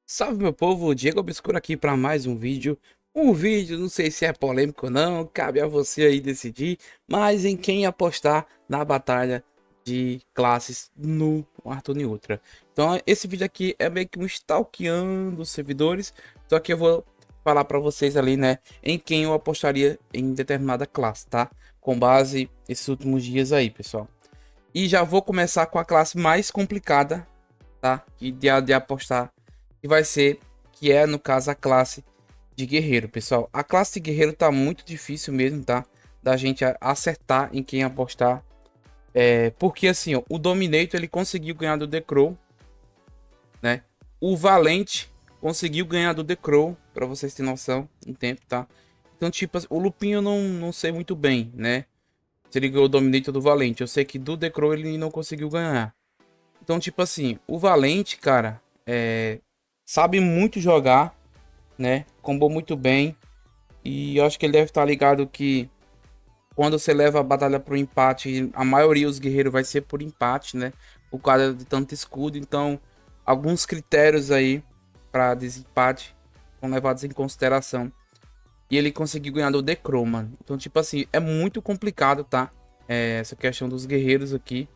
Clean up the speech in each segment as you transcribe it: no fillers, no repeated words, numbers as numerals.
Salve meu povo, Diego Obscuro aqui para mais um vídeo. Um vídeo, não sei se é polêmico ou não, cabe a você aí decidir, mas em quem apostar na batalha de classes no Arthur Ultra. Então esse vídeo aqui é meio que um stalkeando os servidores, só que eu vou falar para vocês ali, né, em quem eu apostaria em determinada classe, tá? Com base nesses últimos dias aí, pessoal. E já vou começar com a classe mais complicada, tá? E de apostar que vai ser, que é no caso a classe de guerreiro, pessoal. A classe de guerreiro tá muito difícil mesmo, tá? Da gente acertar em quem apostar. Porque assim, ó, o Dominator ele conseguiu ganhar do The Crow, né? O Valente conseguiu ganhar do The Crow, para vocês terem noção, em tempo, tá? Então, tipo, o Lupin eu não sei muito bem, né? Se ele ganhou o Dominator do Valente. Eu sei que do The Crow ele não conseguiu ganhar. Então, tipo assim, o Valente, cara, sabe muito jogar, né? Combou muito bem. E eu acho que ele deve estar ligado que quando você leva a batalha pro empate, a maioria dos guerreiros vai ser por empate, né? Por causa de tanto escudo. Então, alguns critérios aí para desempate são levados em consideração. E ele conseguiu ganhar do The Crow, mano. Então, tipo assim, é muito complicado, tá? Essa questão dos guerreiros aqui.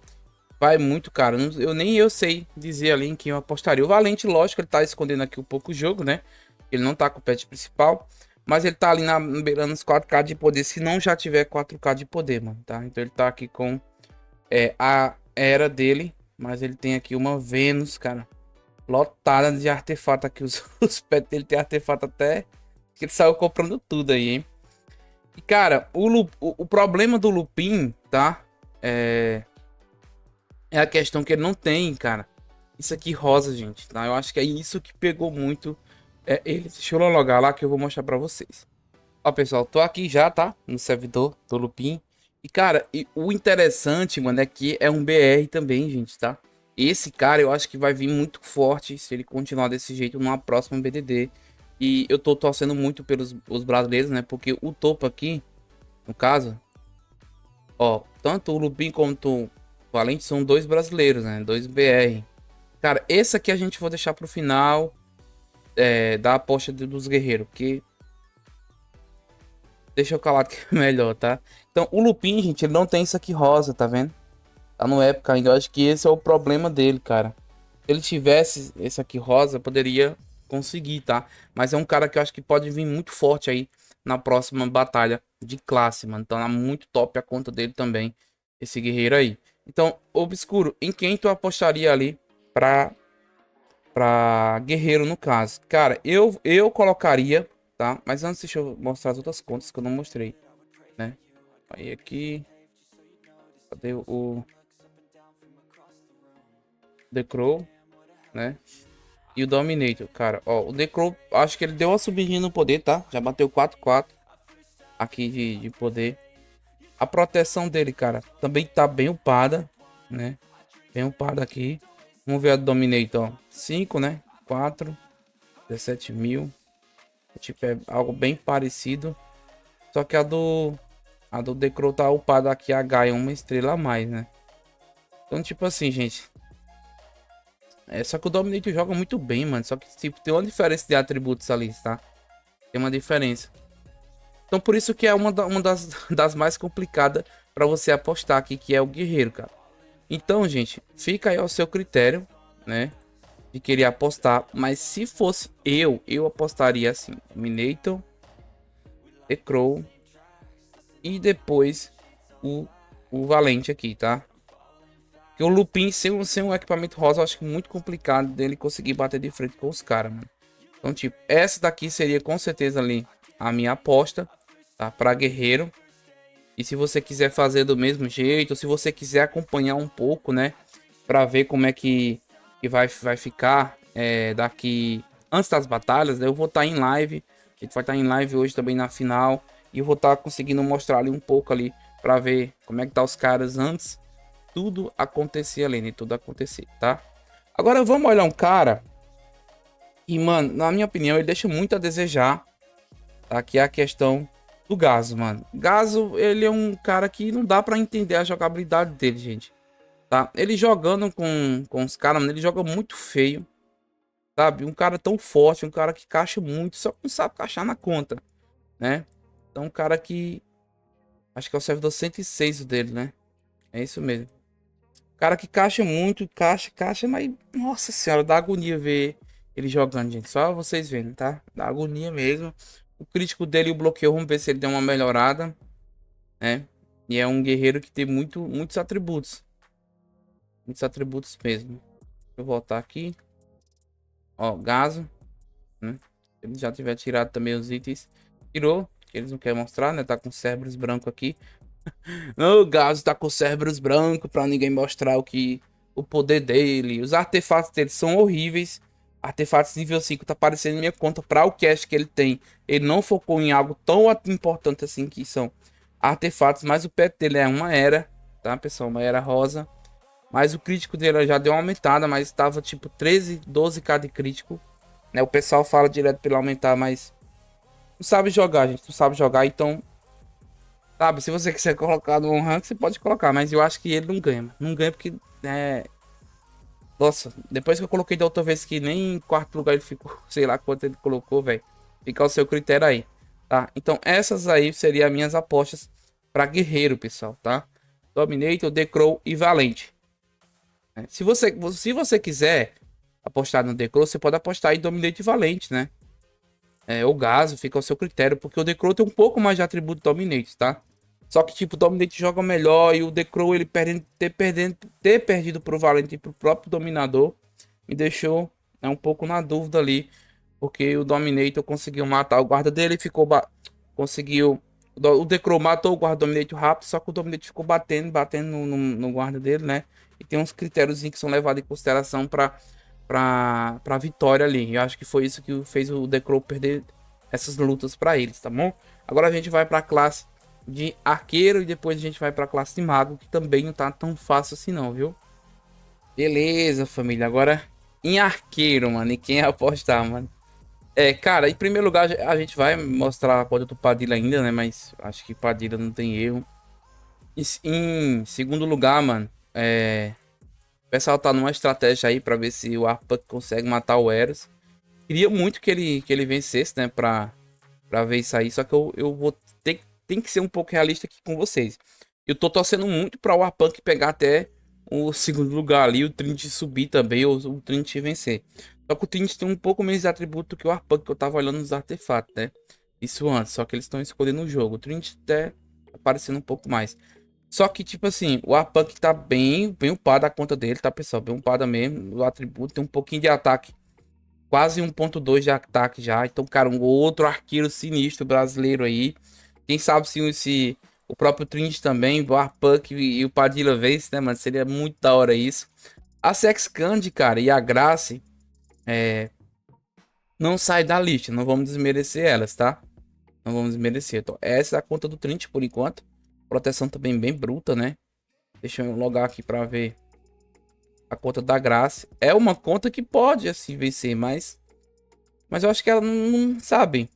Vai muito, cara. Nem eu sei dizer ali em quem eu apostaria. O Valente, lógico, ele tá escondendo aqui um pouco o jogo, né? Ele não tá com o pet principal. Mas ele tá ali beirando os 4K de poder. Se não já tiver 4K de poder, mano, tá? Então ele tá aqui com a era dele. Mas ele tem aqui uma Vênus, cara. Lotada de artefato aqui. Os pets dele tem artefato até. Que ele saiu comprando tudo aí, hein? E, cara, o problema do Lupin, tá? É a questão que ele não tem, cara. Isso aqui rosa, gente, tá? Eu acho que é isso que pegou muito ele. Deixa eu logar lá que eu vou mostrar pra vocês. Ó, pessoal, tô aqui já, tá? No servidor do Lupin. E, cara, o interessante, mano, é que é um BR também, gente, tá? Esse cara eu acho que vai vir muito forte se ele continuar desse jeito numa próxima BDD. E eu tô torcendo muito pelos os brasileiros, né? Porque o topo aqui, no caso, ó, tanto o Lupin quanto o Valente são dois brasileiros, né? Dois BR. Cara, esse aqui a gente vai deixar pro final da aposta dos guerreiros, que deixa eu calar que é melhor, tá? Então, o Lupin, gente, ele não tem isso aqui rosa, tá vendo? Tá no época ainda. Eu acho que esse é o problema dele, cara. Se ele tivesse esse aqui rosa, poderia conseguir, tá? Mas é um cara que eu acho que pode vir muito forte aí na próxima batalha de classe, mano. Então, é muito top a conta dele também, esse guerreiro aí. Então, Obscuro, em quem tu apostaria ali pra guerreiro no caso? Cara, eu colocaria, tá? Mas antes deixa eu mostrar as outras contas que eu não mostrei, né? Aí aqui, cadê o The Crow, né? E o Dominator, cara, ó, o The Crow, acho que ele deu uma subidinha no poder, tá? Já bateu 4-4 aqui de poder. A proteção dele, cara, também tá bem upada, né? Bem upada aqui. Vamos ver a do Dominator, ó. 5, né? 4, 17 mil. Tipo, é algo bem parecido. Só que a do The Crow tá upada aqui, a Gaia, uma estrela a mais, né? Então, tipo assim, gente. Só que o Dominator joga muito bem, mano. Só que, tipo, tem uma diferença de atributos ali, tá? Tem uma diferença. Então, por isso que é uma das mais complicadas pra você apostar aqui, que é o Guerreiro, cara. Então, gente, fica aí ao seu critério, né? De querer apostar. Mas se fosse eu apostaria assim. Dominator, The Crow e depois o, o Valente aqui, tá? Porque o Lupin sem um equipamento rosa, eu acho que muito complicado dele conseguir bater de frente com os caras, mano. Então, tipo, essa daqui seria com certeza ali a minha aposta, tá? Pra guerreiro. E se você quiser fazer do mesmo jeito, ou se você quiser acompanhar um pouco, né? Pra ver como é que vai ficar daqui antes das batalhas, né? Eu vou estar em live. A gente vai estar em live hoje também na final. E eu vou estar conseguindo mostrar ali um pouco ali pra ver como é que tá os caras antes tudo acontecer ali, né? Tudo acontecer, tá? Agora vamos olhar um cara e, mano, na minha opinião, ele deixa muito a desejar, tá? Que é a questão do Gaso, mano. Gaso, ele é um cara que não dá pra entender a jogabilidade dele, gente, tá? Ele jogando com os caras, mano, ele joga muito feio, sabe? Um cara tão forte, um cara que caixa muito, só que não sabe caixar na conta, né? Então, um cara que... Acho que é o servidor 106 o dele, né? É isso mesmo. Cara que caixa muito, caixa, mas... Nossa senhora, dá agonia ver ele jogando, gente. Só vocês vendo, tá? Dá agonia mesmo. O crítico dele e o bloqueio, vamos ver se ele deu uma melhorada, né? E é um guerreiro que tem muitos atributos. Muitos atributos mesmo. Deixa eu voltar aqui. Ó, Gaso, né? Se ele já tiver tirado também os itens. Tirou, que eles não querem mostrar, né? Tá com Cerberus branco aqui. O Gaso tá com Cerberus branco pra ninguém mostrar o poder dele. Os artefatos dele são horríveis. Artefatos nível 5 tá aparecendo em minha conta para o cast que ele tem. Ele não focou em algo tão importante assim que são artefatos, mas o pet dele é uma era, tá, pessoal? Uma era rosa. Mas o crítico dele já deu uma aumentada, mas estava tipo 13, 12k de crítico, né? O pessoal fala direto pra ele aumentar, mas não sabe jogar, gente. Não sabe jogar, então, sabe, se você quiser colocar no rank, você pode colocar, mas eu acho que ele não ganha. Não ganha porque, nossa, depois que eu coloquei da outra vez que nem em quarto lugar ele ficou, sei lá quanto ele colocou, velho. Fica o seu critério aí, tá? Então, essas aí seriam as minhas apostas pra guerreiro, pessoal, tá? Dominator, The Crow e Valente. Se você quiser apostar no The Crow, você pode apostar em Dominate Valente, né? O Gaso fica ao seu critério, porque o The Crow tem um pouco mais de atributo Dominate, tá? Só que, tipo, o Dominate joga melhor e o The Crow, ele ter perdido pro Valente e pro próprio Dominador, me deixou, né, um pouco na dúvida ali, porque o Dominator conseguiu matar o guarda dele, conseguiu... O The Crow matou o guarda Dominator rápido, só que o Dominator ficou batendo no guarda dele, né? E tem uns critérios que são levados em consideração pra vitória ali. Eu acho que foi isso que fez o The Crow perder essas lutas pra eles, tá bom? Agora a gente vai pra classe de arqueiro e depois a gente vai pra classe de mago, que também não tá tão fácil assim não, viu? Beleza, família. Agora em arqueiro, mano. E quem apostar, mano? Cara, em primeiro lugar a gente vai mostrar a conta do Padilha ainda, né? Mas acho que Padilha não tem erro. Em segundo lugar, mano, o pessoal tá numa estratégia aí pra ver se o Arpak consegue matar o Eros. Queria muito que ele vencesse, né? Pra ver isso aí. Só que eu vou ter tem que ser um pouco realista aqui com vocês. Eu tô torcendo muito pra o Arpak pegar até o segundo lugar ali. O Trinity subir também. Ou o Trinity vencer. Só que o Trinity tem um pouco menos de atributo que o Arpak, que eu tava olhando nos artefatos, né? Isso antes. Só que eles estão escolhendo o jogo. O Trinity até aparecendo um pouco mais. Só que, tipo assim, o Arpunk tá bem upado a conta dele, tá, pessoal? Bem upada mesmo. O atributo tem um pouquinho de ataque. Quase 1.2 de ataque já. Então, cara, um outro arqueiro sinistro brasileiro aí. Quem sabe se o próprio Trinity também, o Arpunk e o Padilha vence, né, mano? Seria muito da hora isso. A Sex Candy, cara, e a Grace não sai da lista. Não vamos desmerecer elas, tá? Não vamos desmerecer. Então, essa é a conta do Trinity por enquanto. Proteção também bem bruta, né? Deixa eu logar aqui pra ver a conta da Grace. É uma conta que pode, assim, vencer, mas eu acho que ela não sabe.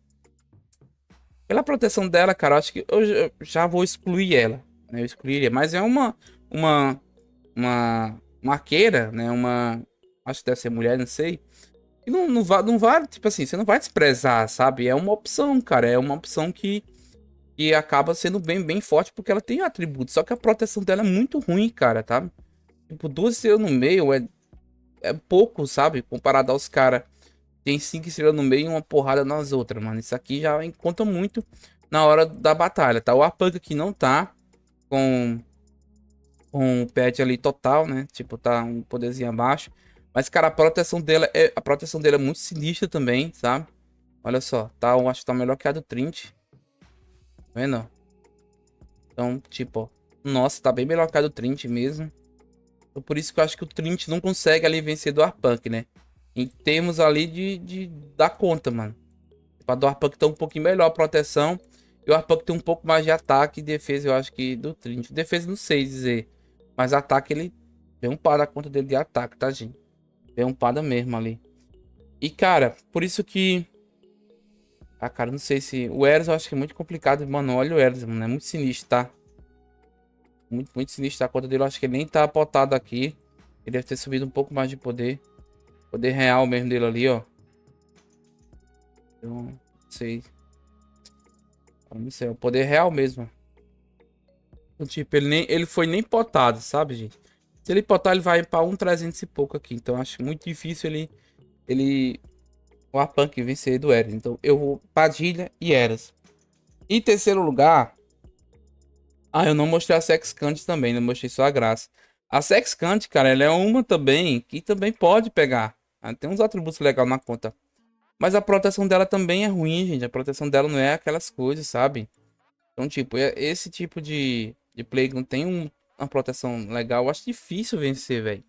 Pela proteção dela, cara, eu acho que eu já vou excluir ela, né? Eu excluiria, mas é uma, uma arqueira, né? Acho que deve ser mulher, não sei. E não vai, tipo assim, você não vai desprezar, sabe? É uma opção, cara. É uma opção que acaba sendo bem forte porque ela tem atributos. Só que a proteção dela é muito ruim, cara, tá? Tipo, 2 estrelas no meio é pouco, sabe? Comparado aos caras tem 5 estrelas no meio e uma porrada nas outras, mano. Isso aqui já conta muito na hora da batalha, tá? O Arpunk aqui não tá com, com o pet ali total, né? Tipo, tá um poderzinho abaixo. Mas, cara, a proteção dele é muito sinistra também, sabe? Olha só, tá, eu acho que tá melhor que a do Trinity. Tá vendo? Então, tipo, ó. Nossa, tá bem melhor que a do Trinity mesmo. Então, por isso que eu acho que o Trinity não consegue ali vencer do Arpunk, né? Em termos ali de dar conta, mano. Para do Arpunk tem um pouquinho melhor a proteção. E o Arpunk tem um pouco mais de ataque e defesa, eu acho que do Trinity. Defesa não sei dizer. Mas ataque ele tem um par da conta dele de ataque, tá, gente? Tem um par mesmo ali. E, cara, por isso que... Ah, cara, não sei se... O Eros eu acho que é muito complicado. Mano, olha o Eros, mano. É muito sinistro, tá? Muito sinistro. A conta dele eu acho que ele nem tá apotado aqui. Ele deve ter subido um pouco mais de poder. Poder real mesmo dele ali, ó. Eu não sei. Eu não sei, é o poder real mesmo. Então, tipo, ele foi nem potado, sabe, gente? Se ele potar, ele vai pra 1.300 e pouco aqui. Então, acho muito difícil o Arpunk vencer do Eras. Então, eu vou Padilha e Eras. Em terceiro lugar, eu não mostrei a Sexcante também, não mostrei só a Graça. A Sexcante, cara, ela é uma também que também pode pegar. Tem uns atributos legais na conta. Mas a proteção dela também é ruim, gente. A proteção dela não é aquelas coisas, sabe? Então, tipo, esse tipo de play que não tem uma proteção legal, eu acho difícil vencer, velho.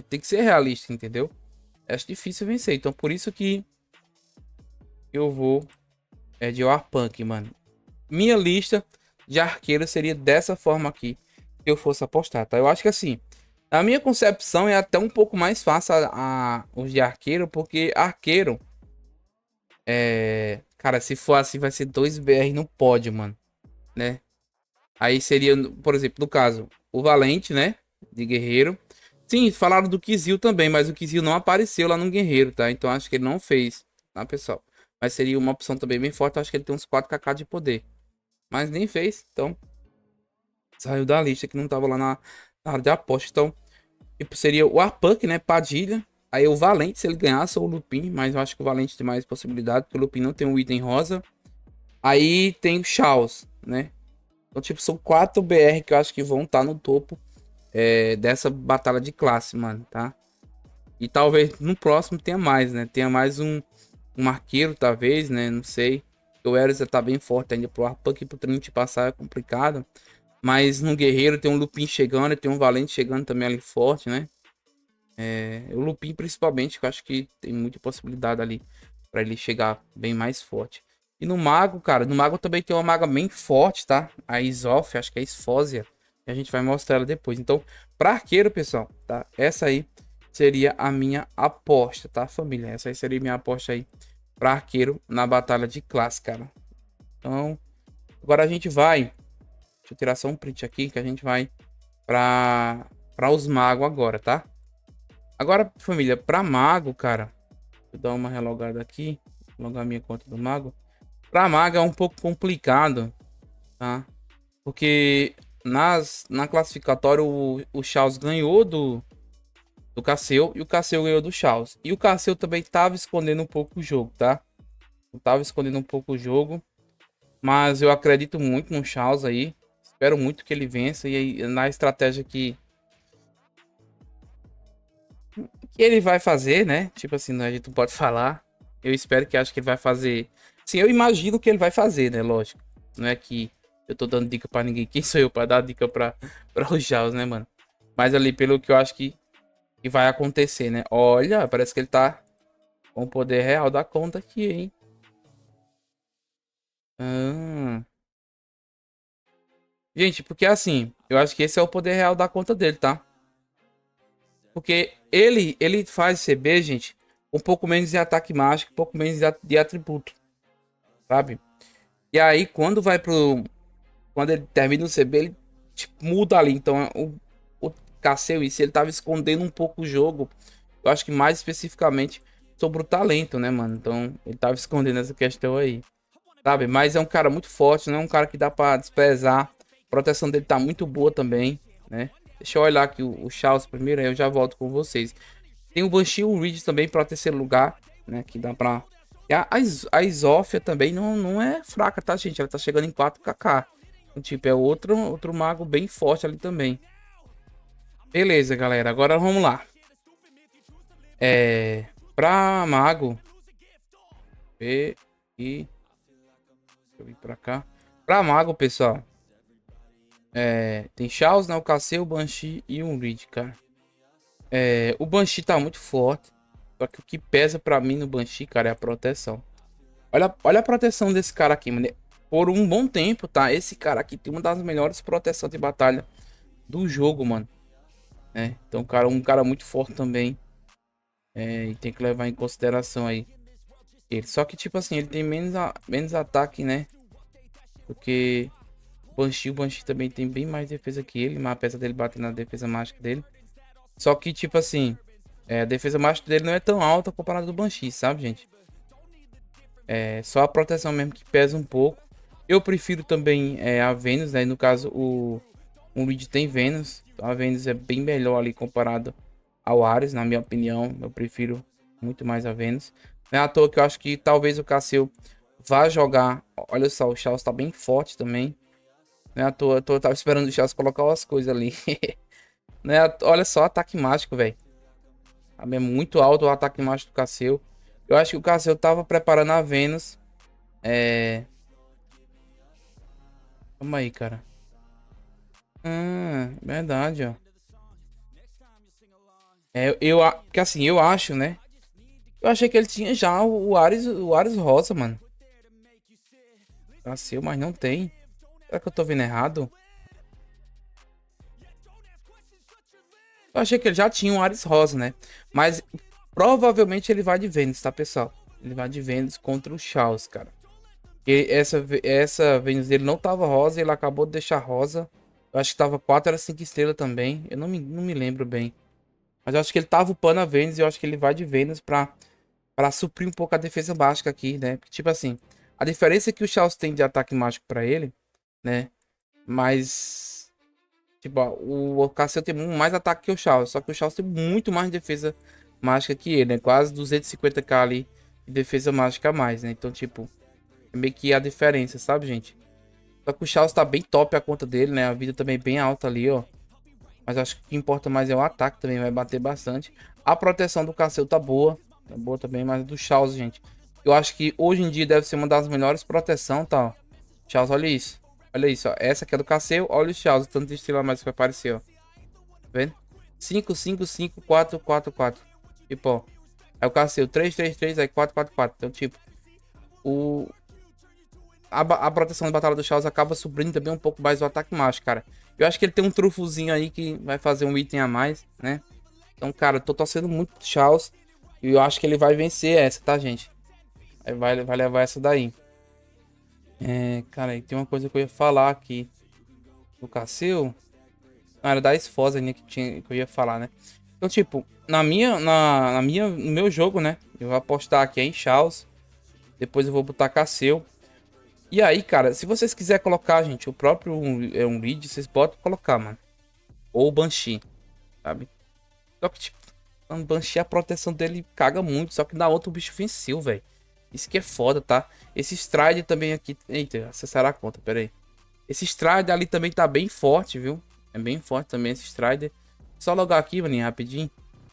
Tem que ser realista, entendeu? Eu acho difícil vencer. Então, por isso que eu vou de Warpunk, mano. Minha lista de arqueiro seria dessa forma aqui, se eu fosse apostar, tá? Eu acho que assim, a minha concepção é até um pouco mais fácil os de arqueiro, porque arqueiro, cara, se for assim, vai ser 2 BR no pódio, mano, né? Aí seria, por exemplo, no caso, o Valente, né? De guerreiro. Sim, falaram do Kizil também, mas o Kizil não apareceu lá no guerreiro, tá? Então acho que ele não fez, tá, pessoal? Mas seria uma opção também bem forte. Acho que ele tem uns 4kk de poder. Mas nem fez, então saiu da lista que não tava lá na área de aposta. Então, tipo, seria o Arpunk, né? Padilha. Aí o Valente, se ele ganhasse, ou o Lupin. Mas eu acho que o Valente tem mais possibilidade, porque o Lupin não tem um item rosa. Aí tem o Chaos, né? Então, tipo, são 4 BR que eu acho que vão estar no topo dessa batalha de classe, mano, tá? E talvez no próximo tenha mais, né? Tenha mais um arqueiro, talvez, né? Não sei. O Eris tá bem forte ainda pro Arpunk e pro Trinity passar é complicado. Mas no guerreiro tem um Lupin chegando, tem um Valente chegando também ali forte, né? O Lupin principalmente, que eu acho que tem muita possibilidade ali para ele chegar bem mais forte. E no Mago, cara, no Mago também tem uma maga bem forte, tá? A Isof, acho que é a Esfósia. A gente vai mostrar ela depois. Então, para arqueiro, pessoal, tá? Essa aí seria a minha aposta, tá, família? Essa aí seria a minha aposta aí para arqueiro na batalha de classe, cara. Então, agora a gente vai. Deixa eu tirar só um print aqui que a gente vai para os magos agora, tá? Agora, família, para mago, cara. Vou dar uma relogada aqui. Logar minha conta do mago. Para mago é um pouco complicado, tá? Porque na classificatória o Chaos ganhou do Casseu e o Casseu ganhou do Chaos. E o Casseu também tava escondendo um pouco o jogo, tá? Tava escondendo um pouco o jogo. Mas eu acredito muito no Chaos aí. Espero muito que ele vença. E aí, na estratégia que ele vai fazer, né? Tipo assim, a gente não pode falar. Eu espero que acho que ele vai fazer. Sim, eu imagino que ele vai fazer, né? Lógico. Não é que eu tô dando dica pra ninguém. Quem sou eu pra dar dica pra os Jaws, né, mano? Mas ali, pelo que eu acho que vai acontecer, né? Olha, parece que ele tá com o poder real da conta aqui, hein? Ah. Gente, porque assim, eu acho que esse é o poder real da conta dele, tá? Porque ele faz CB, gente, um pouco menos de ataque mágico, um pouco menos de atributo, sabe? E aí, quando ele termina o CB, ele tipo, muda ali. Então, o Casseu, e se ele tava escondendo um pouco o jogo, eu acho que mais especificamente sobre o talento, né, mano? Então, ele tava escondendo essa questão aí, sabe? Mas é um cara muito forte, não é um cara que dá pra desprezar. A proteção dele tá muito boa também, né? Deixa eu olhar aqui o Charles primeiro, aí eu já volto com vocês. Tem o Banshee e o Reed também para terceiro lugar, né? Que dá pra. E a Isófia também não é fraca, tá, gente? Ela tá chegando em 4kk. Então, tipo, é outro mago bem forte ali também. Beleza, galera. Agora vamos lá. Pra mago. Deixa eu vir pra cá. Pra mago, pessoal. Tem Charles, né? O Casseu, o Banshee e o Reed, cara. O Banshee tá muito forte. Só que o que pesa pra mim no Banshee, cara, é a proteção. Olha a proteção desse cara aqui, mano. Por um bom tempo, tá? Esse cara aqui tem uma das melhores proteções de batalha do jogo, mano. Então, cara, um cara muito forte também. E tem que levar em consideração aí ele. Só que, tipo assim, ele tem menos ataque, né? Porque o Banshee também tem bem mais defesa que ele. Mas apesar dele bater na defesa mágica dele. Só que, tipo assim, A defesa mágica dele não é tão alta comparada do Banshee, sabe, gente? É só a proteção mesmo que pesa um pouco. Eu prefiro também a Venus, né? No caso, o Reed tem Venus. A Venus é bem melhor ali comparado ao Ares, na minha opinião. Eu prefiro muito mais a Venus. Não é à toa que eu acho que talvez o Cassio vá jogar. Olha só, o Charles tá bem forte também. Não é à toa, eu tava esperando o Charles colocar as coisas ali. Olha só, ataque mágico, velho. É muito alto o ataque mágico do Cassio. Eu acho que o Cassio tava preparando a Venus. É. Calma aí, cara. Verdade, ó. Porque assim, eu acho, né? Eu achei que ele tinha já o Ares Rosa, mano. Nasceu, mas não tem. Será que eu tô vendo errado? Eu achei que ele já tinha um Ares Rosa, né? Mas provavelmente ele vai de Vênus, tá, pessoal? Ele vai de Vênus contra o Chaos, cara. E essa Vênus dele não tava rosa, ele acabou de deixar rosa. Eu acho que tava 4 era 5 estrelas também. Eu não me lembro bem. Mas eu acho que ele tava upando a Vênus e eu acho que ele vai de Vênus pra suprir um pouco a defesa básica aqui, né? Porque, tipo assim, a diferença é que o Chaos tem de ataque mágico pra ele, né? Mas, tipo, ó, o Cassio tem mais ataque que o Chaos. Só que o Chaos tem muito mais defesa mágica que ele, né? Quase 250k ali de defesa mágica a mais, né? Então, tipo, é meio que a diferença, sabe, gente? Só que o Chaos tá bem top a conta dele, né? A vida também é bem alta ali, ó. Mas acho que o que importa mais é o ataque também, vai bater bastante. A proteção do Cassio tá boa. Tá boa também, mas do Chaos, gente. Eu acho que hoje em dia deve ser uma das melhores proteção, tá? Ó. Chaos, olha isso. Olha isso, ó. Essa aqui é do Cassio, olha o Chaos, o tanto de estrela mais que vai aparecer, ó. Tá vendo? 5, 5, 5, 4, 4, 4. Tipo, ó. Aí o Cassio 3, 3, 3, aí 4, 4, 4. Então, tipo, o... a proteção da batalha do Chaos acaba subindo também um pouco mais o ataque mágico, cara. Eu acho que ele tem um trufozinho aí que vai fazer um item a mais, né? Então, cara, eu tô torcendo muito pro Chaos. E eu acho que ele vai vencer essa, tá, gente? Aí vai levar essa daí. Cara, e tem uma coisa que eu ia falar aqui. Do Cassio. Ah, era da Esfosa, né, que eu ia falar, né? Então, tipo, no meu jogo, né? Eu vou apostar aqui em Chaos. Depois eu vou botar Cassio. E aí, cara, se vocês quiserem colocar, gente, o próprio um lead, vocês podem colocar, mano. Ou o Banshee, sabe? Só que, tipo, o Banshee, a proteção dele caga muito. Só que na outra o bicho venceu, velho. Isso que é foda, tá? Esse Stride também aqui. Eita, acessar a conta, pera aí. Esse Strider ali também tá bem forte, viu? É bem forte também esse Strider. Só logar aqui, maninho, rapidinho.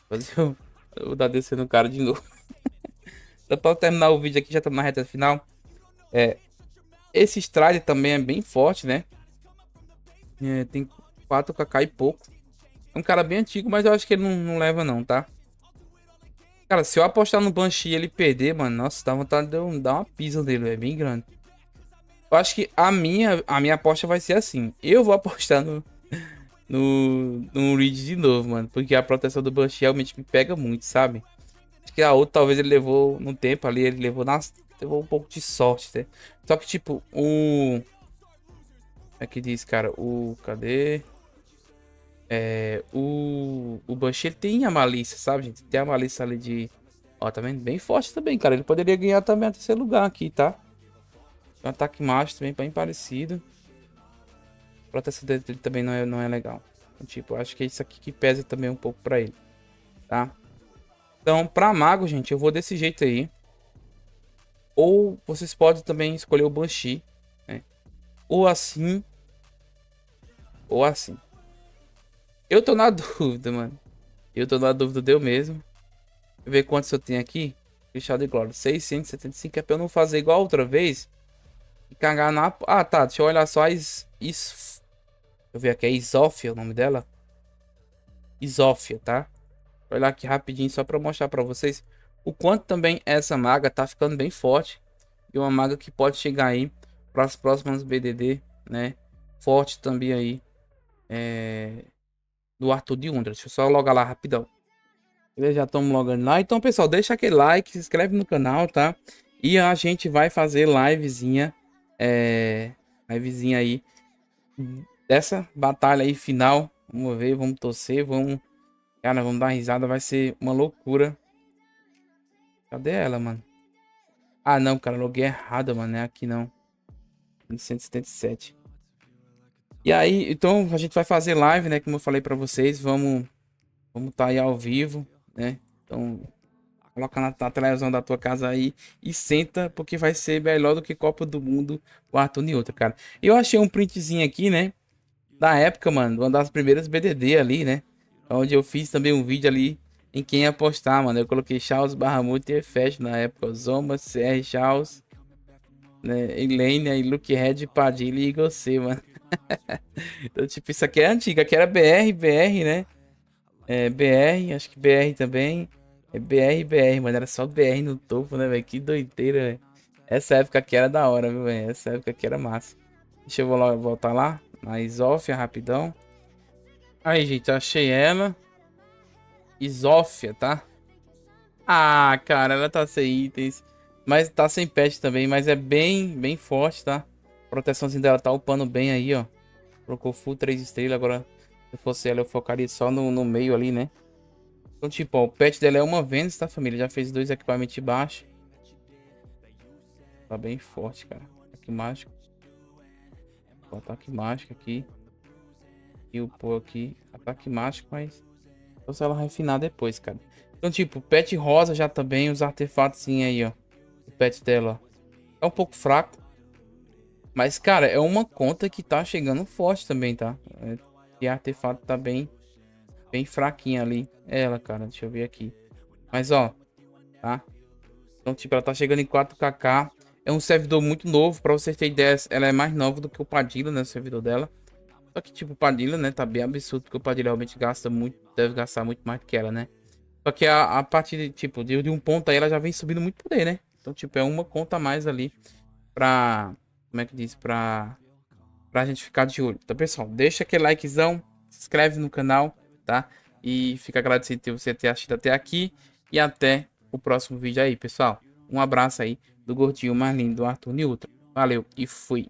Fazer eu vou dar descendo o cara de novo. Só pra terminar o vídeo aqui, já tá na reta final. É, esse Strider também é bem forte, né? Tem 4kk e pouco. É um cara bem antigo, mas eu acho que ele não leva não, tá? Cara, se eu apostar no Banshee e ele perder, mano, nossa, dá vontade de eu dar uma pisa nele, é bem grande. Eu acho que a minha aposta vai ser assim. Eu vou apostar no Reed de novo, mano. Porque a proteção do Banshee realmente me pega muito, sabe? Acho que a outra talvez ele levou no tempo ali, ele levou um pouco de sorte, né? Só que tipo, é que diz, cara, cadê? O Banshee ele tem a malícia, sabe, gente? Tem a malícia ali de... Ó, tá vendo? Bem forte também, cara. Ele poderia ganhar também a terceiro lugar aqui, tá? Um ataque macho também, bem parecido. A proteção dele também não é legal. Então, tipo, acho que é isso aqui que pesa também um pouco pra ele, tá? Então, pra mago, gente, eu vou desse jeito aí. Ou vocês podem também escolher o Banshee, né? Ou assim, ou assim. Eu tô na dúvida, mano. Eu tô na dúvida deu mesmo. Deixa eu ver quantos eu tenho aqui. Fechado de glória. 675 é pra eu não fazer igual outra vez. E cagar na... Ah, tá. Deixa eu olhar só Deixa eu ver aqui. É Isófia o nome dela. Isófia, tá? Vou olhar aqui rapidinho só pra mostrar pra vocês o quanto também essa maga tá ficando bem forte. E uma maga que pode chegar aí para as próximas BDD, né? Forte também aí. Do Arthur de Undra. Deixa eu só logar lá rapidão. Beleza, já estamos logando lá. Então, pessoal, deixa aquele like, se inscreve no canal, tá? E a gente vai fazer livezinha. Livezinha aí. Dessa batalha aí final. Vamos ver, vamos torcer, vamos. Cara, vamos dar risada, vai ser uma loucura. Cadê ela, mano? Ah, não, cara, loguei errado, mano. Não é aqui não. 177. E aí, então a gente vai fazer live, né? Como eu falei pra vocês, vamos tá aí ao vivo, né? Então, coloca na televisão da tua casa aí e senta, porque vai ser melhor do que Copa do Mundo, o Arthur e outra, cara. Eu achei um printzinho aqui, né? Da época, mano, uma das primeiras BDD ali, né? Onde eu fiz também um vídeo ali em quem ia apostar, mano. Eu coloquei Charles, Bahamut e Efest na época. Zoma, CR, Charles, né? Elaine, aí Luke Red, Padilha e Igor C, mano. Então, tipo, isso aqui é antiga. Aqui era BR, né? É, BR, acho que BR também. É BR, mano. Era só BR no topo, né, velho? Que doideira, velho. Essa época aqui era da hora, viu, velho? Essa época aqui era massa. Deixa eu voltar lá. Na Isófia, rapidão. Aí, gente, achei ela. Isófia, tá? Ah, cara, ela tá sem itens. Mas tá sem pet também, mas é bem forte, tá? A proteçãozinha dela tá upando bem aí, ó. Colocou full 3 estrelas. Agora, se eu fosse ela, eu focaria só no meio ali, né? Então, tipo, ó, o pet dela é uma Venus, tá, família? Já fez 2 equipamentos de baixo. Tá bem forte, cara. Ataque mágico. O ataque mágico aqui. E o pô aqui. Ataque mágico, mas... Só se ela refinar depois, cara. Então, tipo, pet rosa já também. Os artefatos aí, ó. O pet dela, ó. É um pouco fraco. Mas, cara, é uma conta que tá chegando forte também, tá? E artefato tá bem fraquinha ali. Ela, cara, deixa eu ver aqui. Mas, ó, tá? Então, tipo, ela tá chegando em 4kk. É um servidor muito novo. Pra vocês terem ideia, ela é mais nova do que o Padilha, né? O servidor dela. Só que, tipo, o Padilha, né? Tá bem absurdo. Porque o Padilha realmente gasta muito. Deve gastar muito mais do que ela, né? Só que a partir de, tipo, de um ponto aí, ela já vem subindo muito poder, né? Então, tipo, é uma conta a mais ali pra... Como é que diz? Pra gente ficar de olho. Então, pessoal, deixa aquele likezão, se inscreve no canal, tá? E fica agradecido por você ter assistido até aqui. E até o próximo vídeo aí, pessoal. Um abraço aí do gordinho mais lindo do Arthur Newton. Valeu e fui.